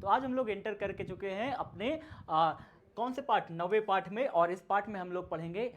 तो आज हम लोग एंटर करके चुके हैं अपने कौन से पार्ट, 9वें पार्ट में। और इस पार्ट में हम लोग पढ़ेंगे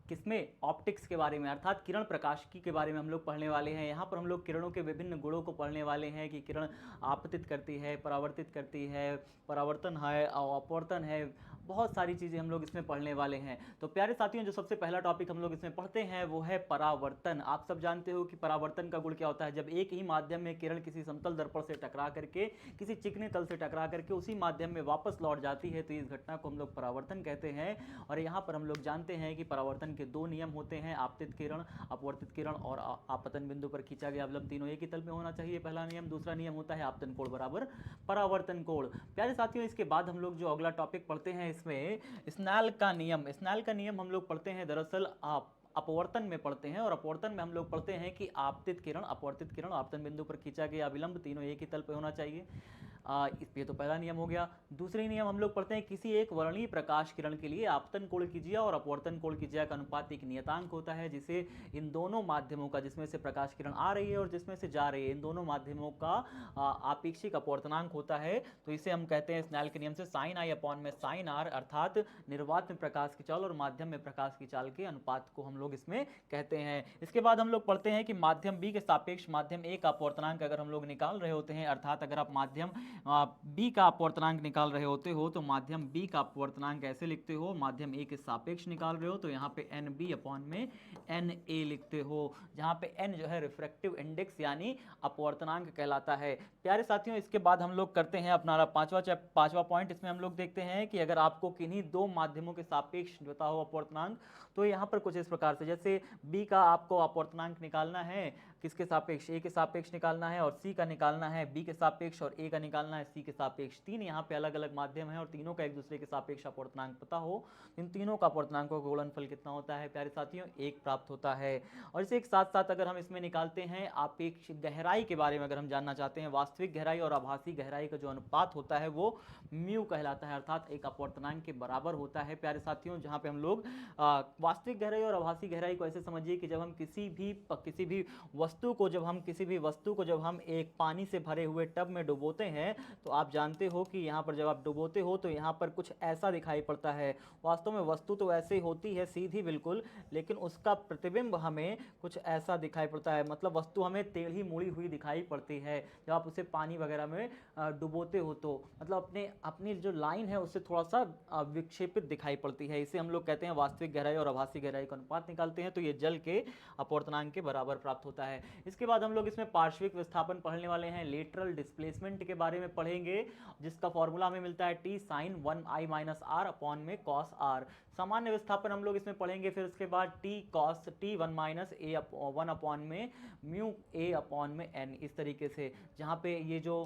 किसमें, ऑप्टिक्स के बारे में, अर्थात किरण प्रकाशिकी के बारे में हम लोग पढ़ने वाले हैं। यहाँ पर हम लोग किरणों के विभिन्न गुणों को पढ़ने वाले हैं कि किरण आपतित करती है, परावर्तित करती है, परावर्तन है, अपवर्तन है, बहुत सारी चीज़ें हम लोग इसमें पढ़ने वाले हैं। तो प्यारे साथियों, जो सबसे पहला टॉपिक हम लोग इसमें पढ़ते हैं वो है परावर्तन। आप सब जानते हो कि परावर्तन का गुण क्या होता है। जब एक ही माध्यम में किरण किसी समतल दर्पण से टकरा करके, किसी चिकने तल से टकरा करके उसी माध्यम में वापस लौट जाती है, तो इस घटना को हम लोग परावर्तन कहते हैं। और यहाँ पर हम लोग जानते हैं कि परावर्तन के दो नियम होते हैं, आपतित किरण, अपवर्तित किरण और आपतन बिंदु पर खींचा गया अवलंब तीनों एक ही तल में होना चाहिए, पहला नियम। दूसरा नियम होता है आपतन कोण बराबर परावर्तन कोण। प्यारे साथियों, इसके बाद हम लोग जो अगला टॉपिक पढ़ते हैं इसमें स्नेल का नियम। स्नेल का नियम हम लोग पढ़ते हैं दरअसल अपवर्तन में पढ़ते हैं। और अपवर्तन में हम लोग पढ़ते हैं कि आपतित किरण, अपवर्तित किरण, आपतन बिंदु पर खींचा गया अभिलंब तीनों एक ही तल पर होना चाहिए। ये तो पहला नियम हो गया। दूसरी नियम हम लोग पढ़ते हैं किसी एक वर्णीय प्रकाश किरण के लिए आपतन कोण की ज्या और अपवर्तन कोण की ज्या का अनुपात एक नियतांक होता है, जिसे इन दोनों माध्यमों का, जिसमें से प्रकाश किरण आ रही है और जिसमें से जा रही है, इन दोनों माध्यमों का आपेक्षिक अपवर्तनांक होता है। तो इसे हम कहते हैं स्नेल के नियम से साइन आई अपॉन में साइन आर, अर्थात निर्वात में प्रकाश की चाल और माध्यम में प्रकाश की चाल के अनुपात को हम लोग इसमें कहते हैं। इसके बाद हम लोग पढ़ते हैं कि माध्यम बी के सापेक्ष माध्यम ए का अपवर्तनांक अगर हम लोग निकाल रहे होते हैं, अर्थात अगर आप माध्यम बी का अपवर्तनांक निकाल रहे होते हो तो माध्यम बी का अपवर्तनांक ऐसे लिखते हो, माध्यम ए के सापेक्ष निकाल रहे हो तो यहाँ पे एन बी अपॉन में एन ए लिखते हो, जहाँ पे एन जो है रिफ्रैक्टिव इंडेक्स यानी अपवर्तनांक कहलाता है। प्यारे साथियों, इसके बाद हम लोग करते हैं अपना पांचवा पॉइंट। इसमें हम लोग देखते हैं कि अगर आपको किन्हीं दो माध्यमों के सापेक्ष पता हो अपवर्तनांक, तो यहाँ पर कुछ इस प्रकार से, जैसे बी का आपको अपवर्तनांक निकालना है, किसके सापेक्ष, ए के सापेक्ष निकालना है, और सी का निकालना है बी के सापेक्ष, और ए का निकालना है सी के सापेक्ष। तीन यहाँ पे अलग अलग माध्यम है और तीनों का एक दूसरे के सापेक्ष अपवर्तनांक पता हो, इन तीनों का अपवर्तनांकों का गुणनफल कितना होता है प्यारे साथियों, एक प्राप्त होता है। और इसे एक साथ साथ अगर हम इसमें निकालते हैं आपेक्ष गहराई के बारे में, अगर हम जानना चाहते हैं वास्तविक गहराई और आभासी गहराई का जो अनुपात होता है वो म्यू कहलाता है, अर्थात एक अपवर्तनांक के बराबर होता है प्यारे साथियों। जहाँ पे हम लोग वास्तविक गहराई और आभासी गहराई को ऐसे समझिए कि जब हम किसी भी वस्तु को जब हम एक पानी से भरे हुए टब में डुबोते हैं, तो आप जानते हो कि यहाँ पर जब आप डुबोते हो तो यहाँ पर कुछ ऐसा दिखाई पड़ता है। वास्तव में वस्तु तो ऐसे होती है सीधी बिल्कुल, लेकिन उसका प्रतिबिंब हमें कुछ ऐसा दिखाई पड़ता है, मतलब वस्तु हमें टेढ़ी मुड़ी हुई दिखाई पड़ती है जब आप उसे पानी वगैरह में डुबोते हो, तो मतलब अपनी जो लाइन है उससे थोड़ा सा विक्षेपित दिखाई पड़ती है। इसे हम लोग कहते हैं वास्तविक गहराई और आभासी गहराई का अनुपात निकालते हैं, तो ये जल के अपवर्तनांक के बराबर प्राप्त होता है। इसके बाद हम लोग इसमें पार्श्विक विस्थापन पढ़ने वाले हैं, लेटरल डिस्प्लेसमेंट के बारे में पढ़ेंगे, जिसका फॉर्मूला हमें मिलता है t sine 1 i - r upon में कॉस आर। सामान्य विस्थापन हम लोग इसमें पढ़ेंगे, फिर उसके बाद टी कॉस टी 1 अपॉन में म्यू ए अपॉन में एन, इस तरीके से, जहाँ पे ये जो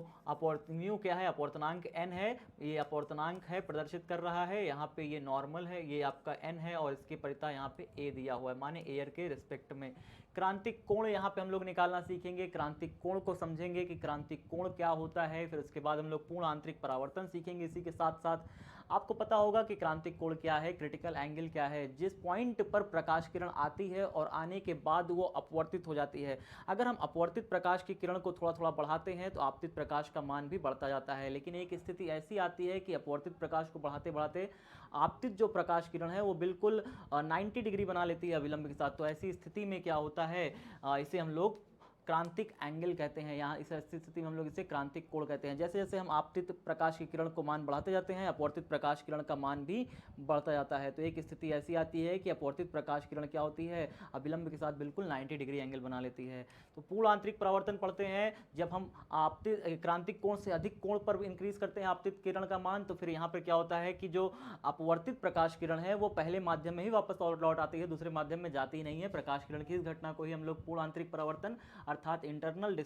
म्यू क्या है, अपवर्तनांक एन है, ये अपवर्तनांक है प्रदर्शित कर रहा है, यहाँ पे ये नॉर्मल है, ये आपका एन है, और इसके परिता यहाँ पे ए दिया हुआ है, माने एयर के रिस्पेक्ट में। क्रांतिक कोण यहाँ पे हम लोग निकालना सीखेंगे, क्रांतिक कोण को समझेंगे कि क्रांतिक कोण क्या होता है। फिर उसके बाद हम लोग पूर्ण आंतरिक परावर्तन सीखेंगे। इसी के साथ साथ आपको पता होगा कि क्रांतिक कोण क्या है, क्रिटिकल एंगल क्या है, जिस पॉइंट पर प्रकाश किरण आती है और आने के बाद वो अपवर्तित हो जाती है। अगर हम अपवर्तित प्रकाश की किरण को थोड़ा थोड़ा बढ़ाते हैं तो आपतित प्रकाश का मान भी बढ़ता जाता है, लेकिन एक स्थिति ऐसी आती है कि अपवर्तित प्रकाश को बढ़ाते बढ़ाते आपतित जो प्रकाश किरण है वो बिल्कुल 90 डिग्री बना लेती है अविलंब के साथ। तो ऐसी स्थिति में क्या होता है, इसे हम लोग क्रांतिक एंगल कहते हैं। यहाँ इस स्थिति में हम लोग इसे क्रांतिक कोण कहते हैं। जैसे जैसे हम आपतित प्रकाश की किरण को मान बढ़ाते जाते हैं, अपवर्तित प्रकाश किरण का मान भी बढ़ता जाता है। तो एक स्थिति ऐसी आती है कि अपवर्तित प्रकाश किरण क्या होती है, अभिलंब के साथ बिल्कुल 90 डिग्री एंगल बना लेती है। तो पूर्ण आंतरिक परावर्तन पढ़ते हैं, जब हम आपतित क्रांतिक कोण से अधिक कोण पर इंक्रीज करते हैं आपतित किरण का मान, तो फिर यहाँ पर क्या होता है कि जो अपवर्तित प्रकाश किरण है वो पहले माध्यम में ही वापस लौट आती है, दूसरे माध्यम में जाती ही नहीं है। प्रकाश किरण की इस घटना को ही हम लोग पूर्ण आंतरिक परावर्तन अर्थात इंटरनल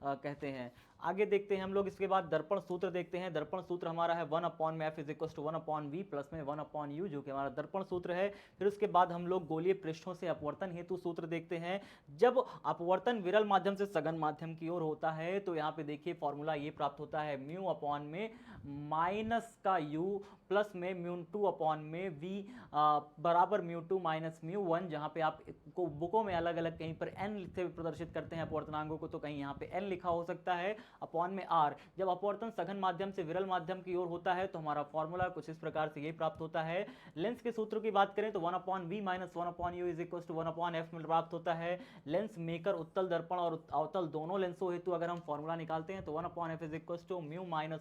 कहते हैं। आगे देखते हैं हम लोग, इसके बाद दर्पण सूत्र देखते हैं। दर्पण सूत्र हमारा है 1 अपॉन में F is equal to 1 upon v plus में 1 अपॉन यू, जो कि हमारा दर्पण सूत्र है। फिर उसके बाद हम लोग गोलीय पृष्ठों से अपवर्तन हेतु सूत्र देखते हैं। जब अपवर्तन विरल माध्यम से सघन माध्यम की ओर होता है तो यहाँ पे देखिए फॉर्मूला ये प्राप्त होता है, म्यू अपॉन में माइनस का यू प्लस में म्यू 2 अपॉन में वी बराबर म्यू 2 माइनस म्यू 1, जहाँ पे आप को बुकों में अलग अलग कहीं पर एन से प्रदर्शित करते हैं अपवर्तनांगों को, तो कहीं यहाँ पे n लिखा हो सकता है अपॉन में r। जब अपवर्तन सघन माध्यम से विरल माध्यम की ओर होता है तो हमारा फॉर्मूला कुछ इस प्रकार से ये प्राप्त होता है। लेंस के सूत्र की बात करें तो 1/v - 1/u = 1/f में प्राप्त होता है। लेंस मेकर उत्तल दर्पण और अवतल दोनों लेंसों हेतु अगर हम फॉर्मूला निकालते हैं तो 1/f = μ - 1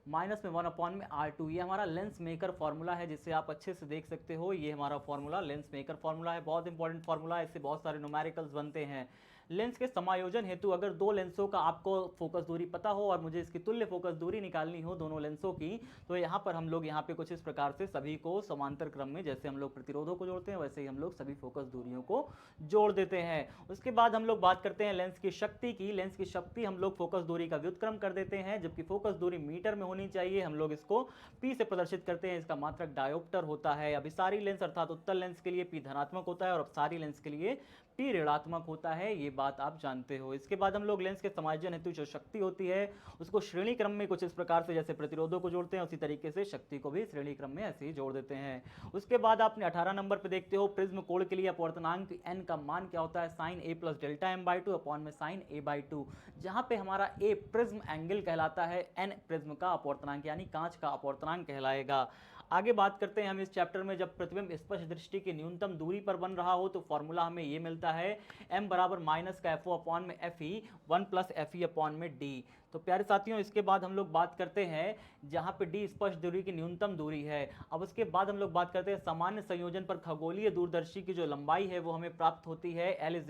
1/r1 1/r2। ये हमारा लेंस मेकर फॉर्मूला है जिसे आप अच्छे से देख सकते हो। ये हमारा फॉर्मूला लेंस मेकर फॉर्मूला है, बहुत इंपॉर्टेंट फॉर्मूला है, इससे बहुत सारे न्यूमेरिकल्स बनते हैं। लेंस के समायोजन हेतु अगर दो लेंसों का आपको फोकस दूरी पता हो और मुझे इसकी तुल्य फोकस दूरी निकालनी हो दोनों लेंसों की, तो यहाँ पर हम लोग यहाँ पे कुछ इस प्रकार से सभी को समांतर क्रम में, जैसे हम लोग प्रतिरोधों को जोड़ते हैं वैसे ही हम लोग सभी फोकस दूरियों को जोड़ देते हैं। उसके बाद हम लोग बात करते हैं लेंस की शक्ति की। लेंस की शक्ति हम लोग फोकस दूरी का व्युत्क्रम कर देते हैं, जबकि फोकस दूरी मीटर में होनी चाहिए, हम लोग इसको P से प्रदर्शित करते हैं। इसका मात्रक डायोप्टर होता है। अभिसारी लेंस अर्थात उत्तल लेंस के लिए P धनात्मक होता है और अपसारी लेंस के लिए P ऋणात्मक होता है, ये बात आप जानते हो। इसके बाद हम लोग लेंस के समायोजन हेतु जो शक्ति होती है उसको श्रेणी क्रम में कुछ इस प्रकार से, जैसे प्रतिरोधों को जोड़ते हैं उसी तरीके से शक्ति को भी श्रेणी क्रम में ऐसे ही जोड़ देते हैं। उसके बाद आपने 18 नंबर पे देखते हो प्रिज्म कोण के लिए अपवर्तनांक n का मान क्या होता है, sin a + Δm/2 अपॉन में sin a/2, जहां पे हमारा a प्रिज्म एंगल कहलाता है, n प्रिज्म का अपवर्तनांक यानी कांच का अपवर्तनांक कहलाएगा। आगे बात करते हैं हम इस चैप्टर में, जब प्रतिबिंब स्पष्ट दृष्टि की न्यूनतम दूरी पर बन रहा हो तो फॉर्मूला हमें ये मिलता है m बराबर माइनस का FO अपॉन में FE 1 + FE अपॉन में D। तो प्यारे साथियों इसके बाद हम लोग बात करते हैं जहां पे D स्पष्ट दूरी की न्यूनतम दूरी है। अब उसके बाद हम लोग बात करते हैं सामान्य संयोजन पर खगोलीय दूरदर्शी की जो लंबाई है वो हमें प्राप्त होती है L =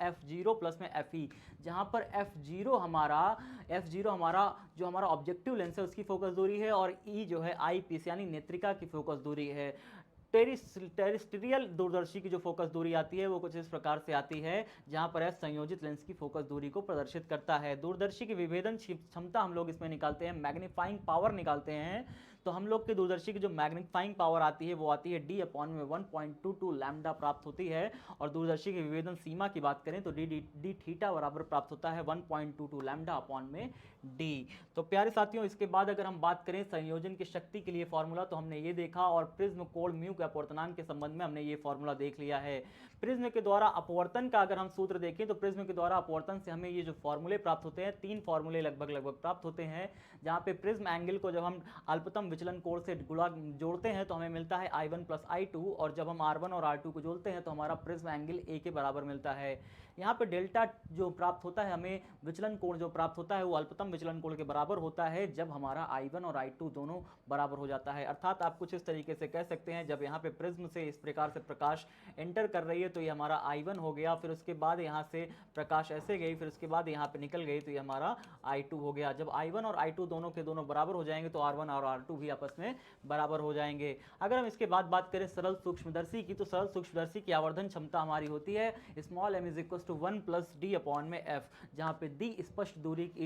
F0 प्लस में FE, जहां पर F0 हमारा जो हमारा ऑब्जेक्टिव लेंस है उसकी फोकस दूरी है और E जो है आई पीस यानी नेत्रिका की फोकस दूरी है। टेरिस्ट्रियल दूरदर्शी की जो फोकस दूरी आती है वो कुछ इस प्रकार से आती है, जहां पर एस संयोजित लेंस की फोकस दूरी को प्रदर्शित करता है। दूरदर्शी की विभेदन क्षमता हम लोग इसमें निकालते हैं, मैग्नीफाइंग पावर निकालते हैं, तो हम लोग के दूरदर्शी की जो मैग्नीफाइंग पावर आती है वो आती है D अपॉन में 1.22 लैम्डा प्राप्त होती है। और दूरदर्शी की विभेदन सीमा की बात करें तो d थीटा बराबर प्राप्त होता है 1.22 लैम्डा अपॉन में D। तो प्यारे साथियों इसके बाद अगर हम बात करें संयोजन की शक्ति के लिए फॉर्मूला, तो हमने ये देखा, और प्रिज्म कोण म्यू के अपवर्तनांक के संबंध में हमने ये फॉर्मूला देख लिया है। प्रिज्म के द्वारा अपवर्तन का अगर हम सूत्र देखें तो प्रिज्म के द्वारा अपवर्तन से हमें ये जो फॉर्मूले प्राप्त होते हैं, 3 फॉर्मूले लगभग प्राप्त होते हैं, जहां पे प्रिज्म एंगल को जब हम अल्पतम विचलन कोण से जोड़ते हैं तो हमें मिलता है I1 + I2, और जब हम R1 और R2 को जोड़ते हैं तो हमारा प्रिज्म एंगल A के बराबर मिलता है। यहाँ पे डेल्टा जो प्राप्त होता है, हमें विचलन कोण जो प्राप्त होता है वो अल्पतम विचलन कोण के बराबर होता है जब हमारा I1 और I2 दोनों बराबर हो जाता है। अर्थात आप कुछ इस तरीके से कह सकते हैं, जब यहाँ पे प्रिज्म से इस प्रकार से प्रकाश एंटर कर रही है तो ये हमारा I1 हो गया, फिर उसके बाद यहाँ से प्रकाश ऐसे गई, फिर उसके बाद यहाँ पे निकल गई तो ये हमारा I2 हो गया। जब I1 और I2 दोनों के दोनों बराबर हो जाएंगे तो R1 और R2 भी आपस में बराबर हो जाएंगे। अगर हम इसके बाद बात करें सरल सूक्ष्मदर्शी की, तो सरल सूक्ष्मदर्शी की आवर्धन क्षमता हमारी होती है स्मॉल m = 1 + D अपॉन में F, जहाँ पे D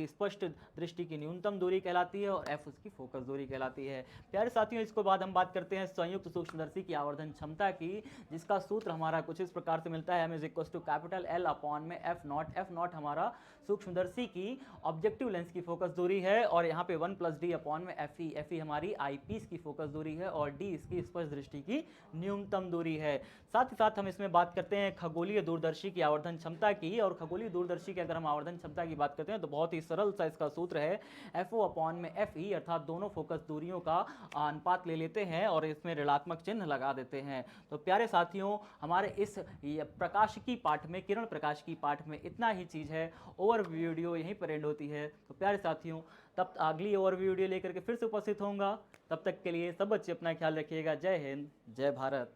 स्पष्ट दृष्टि की न्यूनतम दूरी कहलाती है और F उसकी फोकस दूरी कहलाती है। प्यारे साथियों इसके बाद हम बात करते हैं संयुक्त सूक्ष्मदर्शी की आवर्धन क्षमता की, जिसका सूत्र हमारा कुछ इस प्रकार से मिलता है m = L अपॉन में F0 हमारा सूक्ष्मदर्शी की ऑब्जेक्टिव लेंस की फोकस दूरी है, और यहाँ पे 1 + D अपॉन में FE हमारी आईपीस की फोकस दूरी है और D इसकी स्पष्ट दृष्टि की न्यूनतम दूरी है। साथ ही साथ हम इसमें बात करते हैं खगोलीय दूरदर्शी की आवर्धन क्षमता की, और खगोलीय दूरदर्शी की अगर हम आवर्धन क्षमता की बात करते हैं तो बहुत ही सरल सा इसका सूत्र है FO अपॉन में FE, अर्थात दोनों फोकस दूरियों का अनुपात ले लेते हैं और इसमें ऋणात्मक चिन्ह लगा देते हैं। तो प्यारे साथियों हमारे इस प्रकाशिकी पाठ में, किरण प्रकाशिकी पाठ में इतना ही चीज़ है। ओवर वीडियो यहीं पर एंड होती है। तो प्यारे साथियों तब अगली ओवर वीडियो लेकर के फिर से उपस्थित होऊंगा, तब तक के लिए सब बच्चे अपना ख्याल रखिएगा। जय हिंद, जय भारत।